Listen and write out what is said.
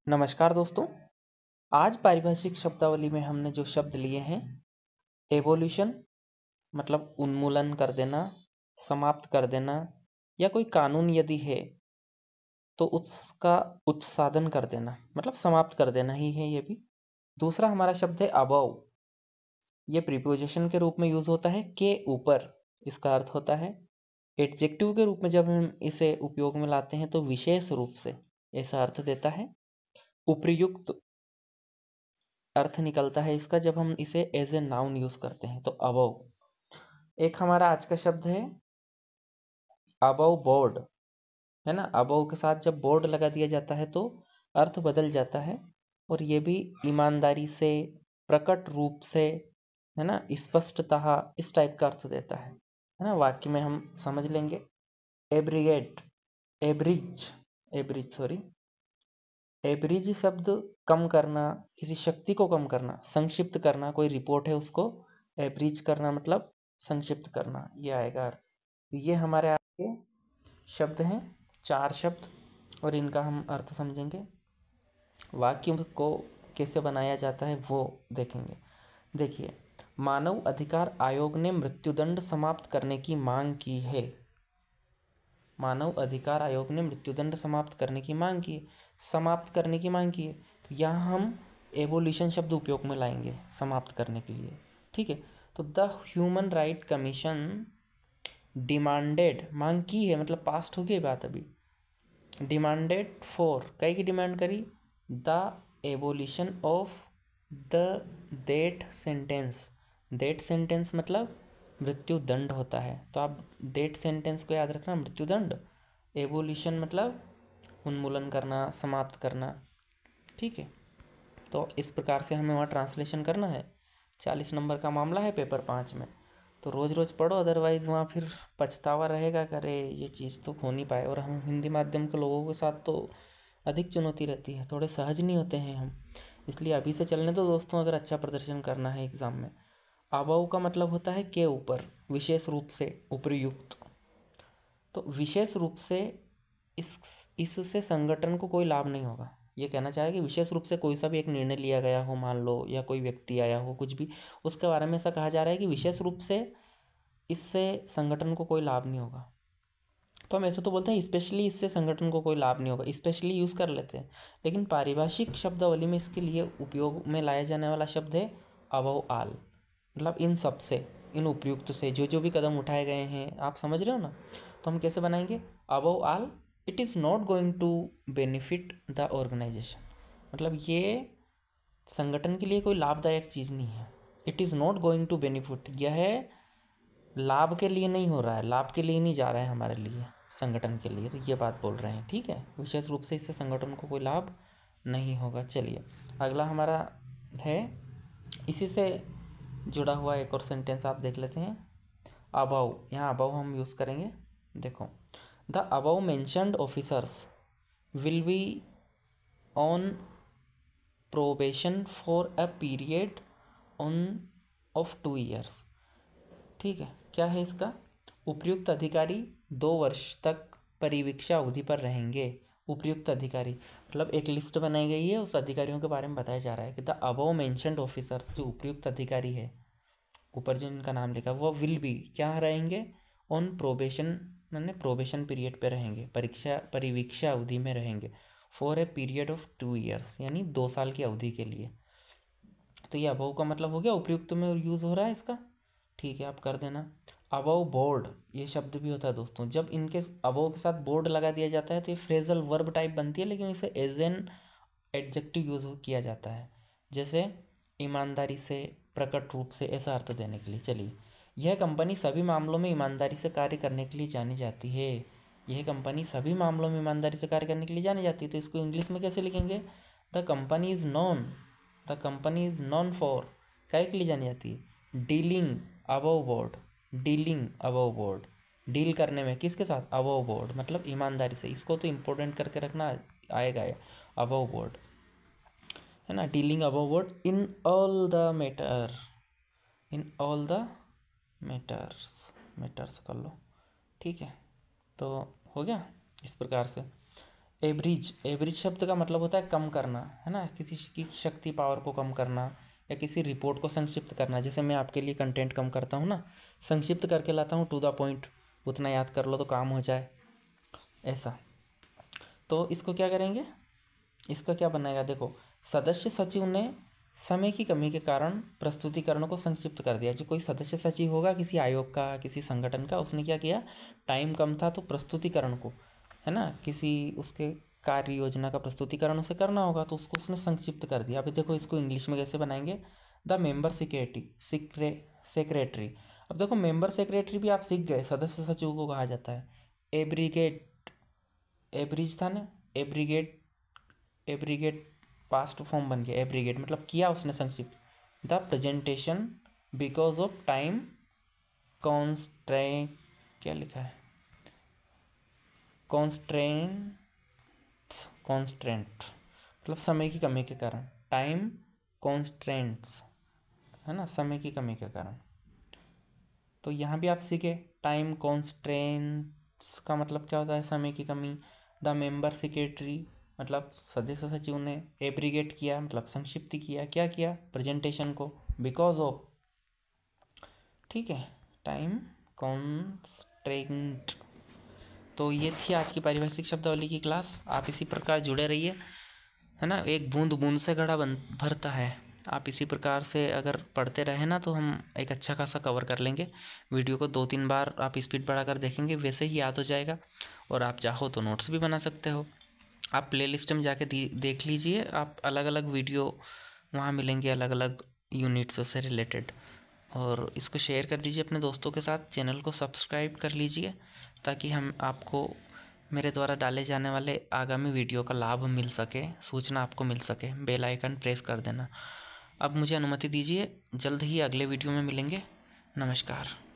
नमस्कार दोस्तों। आज पारिभाषिक शब्दावली में हमने जो शब्द लिए हैं, एवोल्यूशन मतलब उन्मूलन कर देना, समाप्त कर देना, या कोई कानून यदि है तो उसका उत्साधन कर देना मतलब समाप्त कर देना ही है ये भी। दूसरा हमारा शब्द है अबव। ये प्रीपोजिशन के रूप में यूज होता है, के ऊपर इसका अर्थ होता है। एडजेक्टिव के रूप में जब हम इसे उपयोग में लाते हैं तो विशेष रूप से ऐसा अर्थ देता है। उपर्युक्त अर्थ निकलता है इसका जब हम इसे एज ए नाउन यूज करते हैं तो अबव। एक हमारा आज का शब्द है अबव बोर्ड, है ना। अबव के साथ जब बोर्ड लगा दिया जाता है तो अर्थ बदल जाता है, और ये भी ईमानदारी से, प्रकट रूप से, है ना, स्पष्टतः, इस टाइप का अर्थ देता है ना। वाक्य में हम समझ लेंगे। एब्रिगेट, एब्रिज, एब्रिज सॉरी, एब्रिज शब्द कम करना, किसी शक्ति को कम करना, संक्षिप्त करना। कोई रिपोर्ट है उसको एब्रिज करना मतलब संक्षिप्त करना, ये आएगा अर्थ। ये हमारे आगे शब्द हैं, 4 शब्द, और इनका हम अर्थ समझेंगे। वाक्य को कैसे बनाया जाता है वो देखेंगे। देखिए, मानव अधिकार आयोग ने मृत्युदंड समाप्त करने की मांग की है। मानव अधिकार आयोग ने मृत्युदंड समाप्त करने की मांग की है, समाप्त करने की मांग की है, तो यहाँ हम एवोल्यूशन शब्द उपयोग में लाएंगे समाप्त करने के लिए। ठीक है, तो the human right commission demanded, मांग की है मतलब पास्ट हो गई बात अभी। डिमांडेड फॉर, कई की डिमांड करी, the evolution of the death sentence. Death sentence मतलब मृत्यु दंड होता है, तो आप डेथ सेंटेंस को याद रखना, मृत्यु दंड। एवोल्यूशन मतलब उन्मूलन करना, समाप्त करना। ठीक है, तो इस प्रकार से हमें वहाँ ट्रांसलेशन करना है। 40 नंबर का मामला है पेपर 5 में, तो रोज़ रोज़ पढ़ो, अदरवाइज़ वहाँ फिर पछतावा रहेगा, करे ये चीज़ तो हो नहीं पाए। और हम हिंदी माध्यम के लोगों के साथ तो अधिक चुनौती रहती है, थोड़े सहज नहीं होते हैं हम, इसलिए अभी से चलने दो दोस्तों, अगर अच्छा प्रदर्शन करना है एग्ज़ाम में। अबव का मतलब होता है के ऊपर, विशेष रूप से, उपयुक्त। तो विशेष रूप से इससे संगठन को कोई लाभ नहीं होगा। ये कहना चाहे कि विशेष रूप से कोई सा भी एक निर्णय लिया गया हो, मान लो, या कोई व्यक्ति आया हो, कुछ भी, उसके बारे में ऐसा कहा जा रहा है कि विशेष रूप से इससे संगठन को कोई लाभ नहीं होगा। तो हम ऐसे तो बोलते हैं स्पेशली इससे संगठन को कोई लाभ नहीं होगा, स्पेशली यूज़ कर लेते हैं, लेकिन पारिभाषिक शब्दावली में इसके लिए उपयोग में लाया जाने वाला शब्द है अबव आल। मतलब इन सब से, इन उपयुक्त से जो जो भी कदम उठाए गए हैं, आप समझ रहे हो ना। तो हम कैसे बनाएंगे, above all it is not going to benefit the organisation. मतलब ये संगठन के लिए कोई लाभदायक चीज़ नहीं है। It is not going to benefit, यह लाभ के लिए नहीं हो रहा है, लाभ के लिए नहीं जा रहा है हमारे लिए, संगठन के लिए, तो ये बात बोल रहे हैं। ठीक है, विशेष रूप से इससे संगठन को कोई लाभ नहीं होगा। चलिए, अगला हमारा है, इसी से जुड़ा हुआ एक और सेंटेंस आप देख लेते हैं। अबव, यहाँ अबव हम यूज़ करेंगे। देखो, the above mentioned officers will be on probation for a period on off 2 years. ठीक है, क्या है इसका, उपयुक्त अधिकारी 2 वर्ष तक परिवीक्षा अवधि पर रहेंगे। उपयुक्त अधिकारी मतलब एक लिस्ट बनाई गई है, उस अधिकारियों के बारे में बताया जा रहा है कि द अबव मेंशन्ड ऑफिसर्स, जो उपयुक्त अधिकारी है, ऊपर जो इनका नाम लिखा, वो विल बी क्या रहेंगे, ऑन प्रोबेशन, मैंने प्रोबेशन पीरियड पे रहेंगे, परीक्षा परिवीक्षा अवधि में रहेंगे, for a period of 2 years, यानी 2 साल की अवधि के लिए। तो ये अबव का मतलब हो गया, उपयुक्त में यूज़ हो रहा है इसका। ठीक है, आप कर देना। अबव बोर्ड, ये शब्द भी होता है दोस्तों, जब इनके अबव के साथ बोर्ड लगा दिया जाता है तो ये फ्रेजल वर्ब टाइप बनती है, लेकिन इसे एज एन एडजेक्टिव यूज किया जाता है, जैसे ईमानदारी से, प्रकट रूप से, ऐसा अर्थ देने के लिए। चलिए, यह कंपनी सभी मामलों में ईमानदारी से कार्य करने के लिए जानी जाती है। यह कंपनी सभी मामलों में ईमानदारी से कार्य करने के लिए जानी जाती है, तो इसको इंग्लिश में कैसे लिखेंगे, the company is non, the company is non for, काय के लिए जानी जाती है, dealing above board, dealing above board, deal करने में किसके साथ, अबव बोर्ड, मतलब ईमानदारी से। इसको तो इम्पोर्टेंट करके रखना, आएगा ये अबव बोर्ड, है ना, dealing above board in all the matter, in all the matters, matters कर लो। ठीक है, तो हो गया इस प्रकार से। एवरेज, एवरेज शब्द का मतलब होता है कम करना, है ना, किसी की शक्ति पावर को कम करना या किसी रिपोर्ट को संक्षिप्त करना। जैसे मैं आपके लिए कंटेंट कम करता हूँ ना, संक्षिप्त करके लाता हूँ, टू द पॉइंट, उतना याद कर लो तो काम हो जाए, ऐसा। तो इसको क्या करेंगे, इसका क्या बनेगा, देखो, सदस्य सचिव ने समय की कमी के कारण प्रस्तुतिकरण को संक्षिप्त कर दिया। जो कोई सदस्य सचिव होगा किसी आयोग का, किसी संगठन का, उसने क्या किया, टाइम कम था तो प्रस्तुतिकरण को, है ना, किसी उसके कार्य योजना का प्रस्तुतिकरण उसे करना होगा तो उसको उसने संक्षिप्त कर दिया। अभी देखो इसको इंग्लिश में कैसे बनाएंगे, द मेंबर सेक्रेटरी। अब देखो मेंबर सेक्रेटरी भी आप सीख गए, सदस्य सचिव को कहा जाता है। एब्रीगेट, एब्रिज था ना, एब्रीगेट, एब्रीगेट पास्ट फॉर्म बन गया, एब्रीगेट मतलब किया उसने संक्षिप्त। The presentation because of time constraint, क्या लिखा है, कॉन्स्ट्रेंट मतलब समय की कमी के कारण, टाइम कॉन्स्ट्रेंट्स, है ना, समय की कमी के कारण। तो यहाँ भी आप सीखे, टाइम कॉन्स्ट्रेंट्स का मतलब क्या होता है, समय की कमी। द मेंबर सेक्रेटरी मतलब सदस्य सचिव ने एब्रीगेट किया मतलब संक्षिप्त किया, क्या किया, प्रेजेंटेशन को, बिकॉज ऑफ, ठीक है, टाइम कॉन्स्ट्रेंट। तो ये थी आज की पारिभाषिक शब्दावली की क्लास। आप इसी प्रकार जुड़े रहिए, है ना, एक बूंद बूंद से घड़ा भरता है। आप इसी प्रकार से अगर पढ़ते रहे ना तो हम एक अच्छा खासा कवर कर लेंगे। वीडियो को 2-3 बार आप स्पीड बढ़ाकर देखेंगे, वैसे ही याद हो जाएगा। और आप चाहो तो नोट्स भी बना सकते हो। आप प्लेलिस्ट में जाके देख लीजिए, आप अलग अलग वीडियो वहाँ मिलेंगे, अलग अलग यूनिट्स से रिलेटेड। और इसको शेयर कर दीजिए अपने दोस्तों के साथ, चैनल को सब्सक्राइब कर लीजिए ताकि हम आपको मेरे द्वारा डाले जाने वाले आगामी वीडियो का लाभ मिल सके, सूचना आपको मिल सके। बेल आइकन प्रेस कर देना। अब मुझे अनुमति दीजिए, जल्द ही अगले वीडियो में मिलेंगे। नमस्कार।